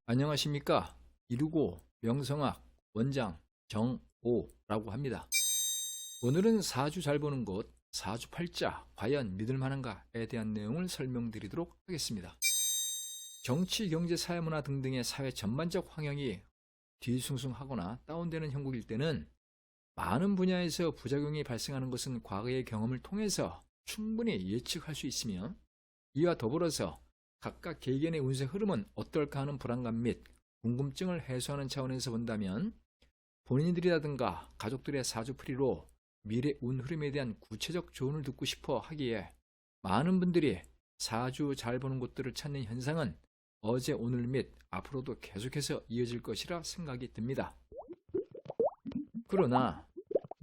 안녕하십니까. 이루고 명성학 원장 정오라고 합니다. 오늘은 사주 잘 보는 곳 사주팔자 과연 믿을만한가에 대한 내용을 설명드리도록 하겠습니다. 정치, 경제, 사회, 문화 등등의 사회 전반적 환경이 뒤숭숭하거나 다운되는 형국일 때는 많은 분야에서 부작용이 발생하는 것은 과거의 경험을 통해서 충분히 예측할 수 있으며, 이와 더불어서 각각 개개인의 운세 흐름은 어떨까 하는 불안감 및 궁금증을 해소하는 차원에서 본다면, 본인들이라든가 가족들의 사주풀이로 미래 운 흐름에 대한 구체적 조언을 듣고 싶어 하기에 많은 분들이 사주 잘 보는 곳들을 찾는 현상은 어제 오늘 및 앞으로도 계속해서 이어질 것이라 생각이 듭니다. 그러나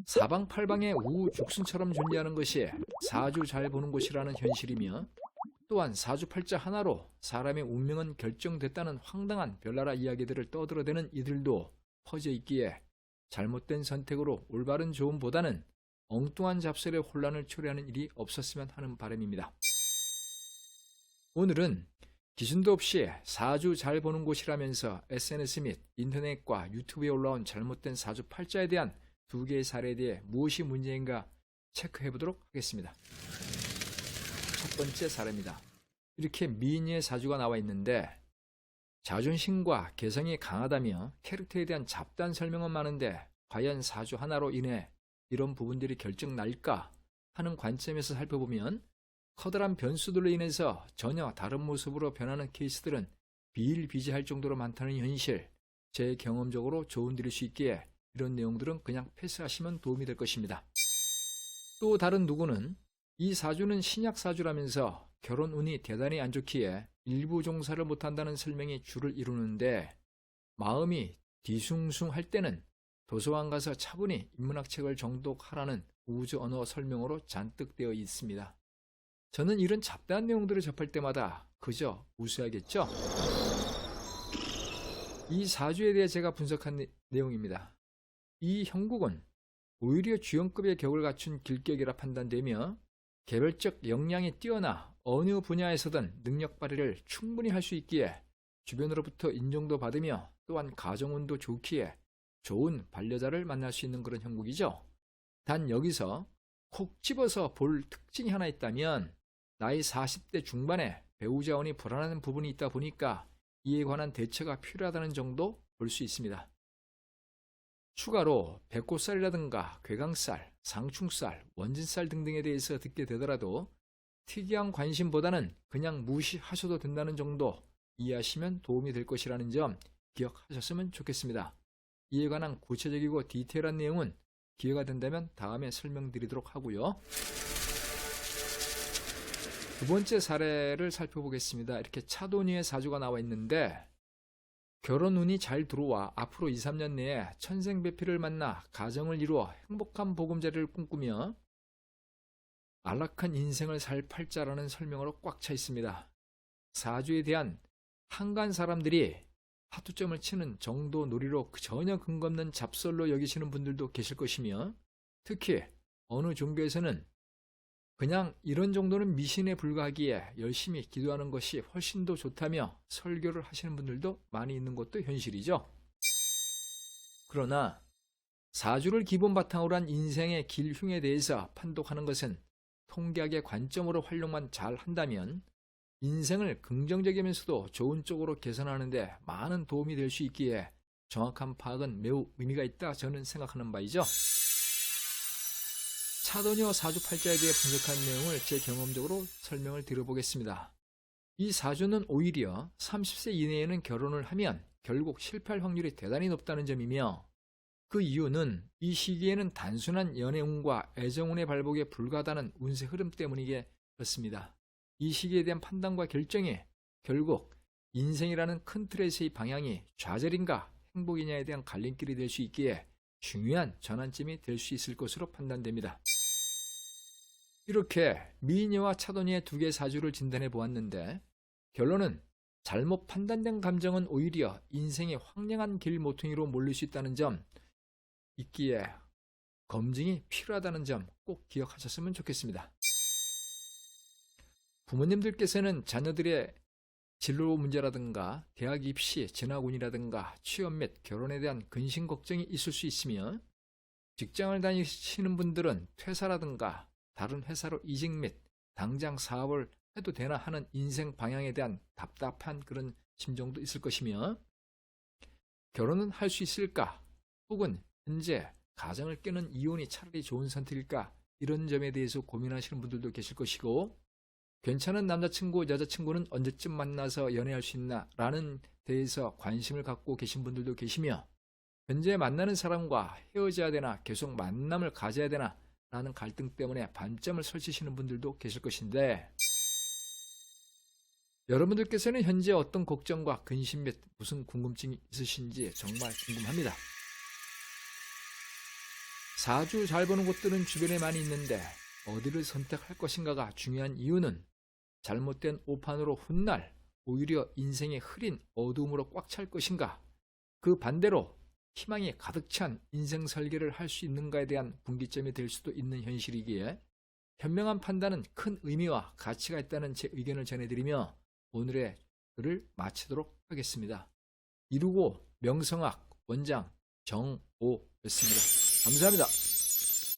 사방팔방의 우죽순처럼 존재하는 것이 사주 잘 보는 곳이라는 현실이며, 또한 사주팔자 하나로 사람의 운명은 결정됐다는 황당한 별나라 이야기들을 떠들어대는 이들도 퍼져 있기에 잘못된 선택으로 올바른 조언보다는 엉뚱한 잡설의 혼란을 초래하는 일이 없었으면 하는 바람입니다. 오늘은 기준도 없이 사주 잘 보는 곳이라면서 SNS 및 인터넷과 유튜브에 올라온 잘못된 사주팔자에 대한 두 개의 사례에 대해 무엇이 문제인가 체크해 보도록 하겠습니다. 첫 번째 사례입니다. 이렇게 미인의 사주가 나와 있는데, 자존심과 개성이 강하다며 캐릭터에 대한 잡다한 설명은 많은데 과연 사주 하나로 인해 이런 부분들이 결정 날까 하는 관점에서 살펴보면, 커다란 변수들로 인해서 전혀 다른 모습으로 변하는 케이스들은 비일비재할 정도로 많다는 현실, 제 경험적으로 조언드릴 수 있기에 이런 내용들은 그냥 패스하시면 도움이 될 것입니다. 또 다른 누구는 이 사주는 신약 사주라면서 결혼 운이 대단히 안 좋기에 일부 종사를 못한다는 설명이 주를 이루는데, 마음이 뒤숭숭할 때는 도서관 가서 차분히 인문학 책을 정독하라는 우주 언어 설명으로 잔뜩 되어 있습니다. 저는 이런 잡다한 내용들을 접할 때마다 그저 웃어야겠죠? 이 사주에 대해 제가 분석한 내용입니다. 이 형국은 오히려 주연급의 격을 갖춘 길격이라 판단되며, 개별적 역량이 뛰어나 어느 분야에서든 능력 발휘를 충분히 할 수 있기에 주변으로부터 인정도 받으며, 또한 가정운도 좋기에 좋은 반려자를 만날 수 있는 그런 형국이죠. 단 여기서 콕 집어서 볼 특징이 하나 있다면, 나이 40대 중반에 배우자운이 불안한 부분이 있다 보니까 이에 관한 대처가 필요하다는 정도 볼 수 있습니다. 추가로 배꼽살이라든가 괴강살, 상충살, 원진살 등등에 대해서 듣게 되더라도 특이한 관심보다는 그냥 무시하셔도 된다는 정도 이해하시면 도움이 될 것이라는 점 기억하셨으면 좋겠습니다. 이에 관한 구체적이고 디테일한 내용은 기회가 된다면 다음에 설명드리도록 하고요. 두 번째 사례를 살펴보겠습니다. 이렇게 차도니의 사주가 나와 있는데, 결혼 운이 잘 들어와 앞으로 2, 3년 내에 천생배필을 만나 가정을 이루어 행복한 보금자리를 꿈꾸며 안락한 인생을 살 팔자라는 설명으로 꽉 차 있습니다. 사주에 대한 한간 사람들이 하투점을 치는 정도 놀이로 전혀 근거 없는 잡설로 여기시는 분들도 계실 것이며, 특히 어느 종교에서는 그냥 이런 정도는 미신에 불과하기에 열심히 기도하는 것이 훨씬 더 좋다며 설교를 하시는 분들도 많이 있는 것도 현실이죠. 그러나 사주를 기본 바탕으로 한 인생의 길흉에 대해서 판독하는 것은 통계학의 관점으로 활용만 잘 한다면 인생을 긍정적이면서도 좋은 쪽으로 개선하는 데 많은 도움이 될 수 있기에 정확한 파악은 매우 의미가 있다 저는 생각하는 바이죠. 차도녀 사주팔자에 대해 분석한 내용을 제 경험적으로 설명을 드려보겠습니다. 이 사주는 오히려 30세 이내에는 결혼을 하면 결국 실패할 확률이 대단히 높다는 점이며, 그 이유는 이 시기에는 단순한 연애운과 애정운의 발복에 불과하다는 운세 흐름 때문이게 그렇습니다. 이 시기에 대한 판단과 결정이 결국 인생이라는 큰 틀에서의 방향이 좌절인가 행복이냐에 대한 갈림길이 될 수 있기에 중요한 전환점이 될 수 있을 것으로 판단됩니다. 이렇게 미녀와 차도니의 두 개의 사주를 진단해 보았는데, 결론은 잘못 판단된 감정은 오히려 인생의 황량한 길 모퉁이로 몰릴 수 있다는 점 있기에 검증이 필요하다는 점 꼭 기억하셨으면 좋겠습니다. 부모님들께서는 자녀들의 진로 문제라든가 대학 입시, 진학운이라든가 취업 및 결혼에 대한 근심 걱정이 있을 수 있으며 직장을 다니시는 분들은 퇴사라든가 다른 회사로 이직 및 당장 사업을 해도 되나 하는 인생 방향에 대한 답답한 그런 심정도 있을 것이며 결혼은 할 수 있을까? 혹은 현재 가정을 깨는 이혼이 차라리 좋은 선택일까? 이런 점에 대해서 고민하시는 분들도 계실 것이고 괜찮은 남자친구, 여자친구는 언제쯤 만나서 연애할 수 있나? 라는 데에서 관심을 갖고 계신 분들도 계시며 현재 만나는 사람과 헤어져야 되나? 계속 만남을 가져야 되나? 라는 갈등 때문에 반점을 설치시는 분들도 계실 것인데 여러분들께서는 현재 어떤 걱정과 근심 및 무슨 궁금증이 있으신지 정말 궁금합니다. 사주 잘 보는 곳들은 주변에 많이 있는데 어디를 선택할 것인가가 중요한 이유는 잘못된 오판으로 훗날 오히려 인생의 흐린 어두움으로 꽉 찰 것인가 그 반대로 희망이 가득 찬 인생 설계를 할 수 있는가에 대한 분기점이 될 수도 있는 현실이기에 현명한 판단은 큰 의미와 가치가 있다는 제 의견을 전해드리며 오늘의 글을 마치도록 하겠습니다. 이루고 명성학 원장 정오였습니다. 감사합니다.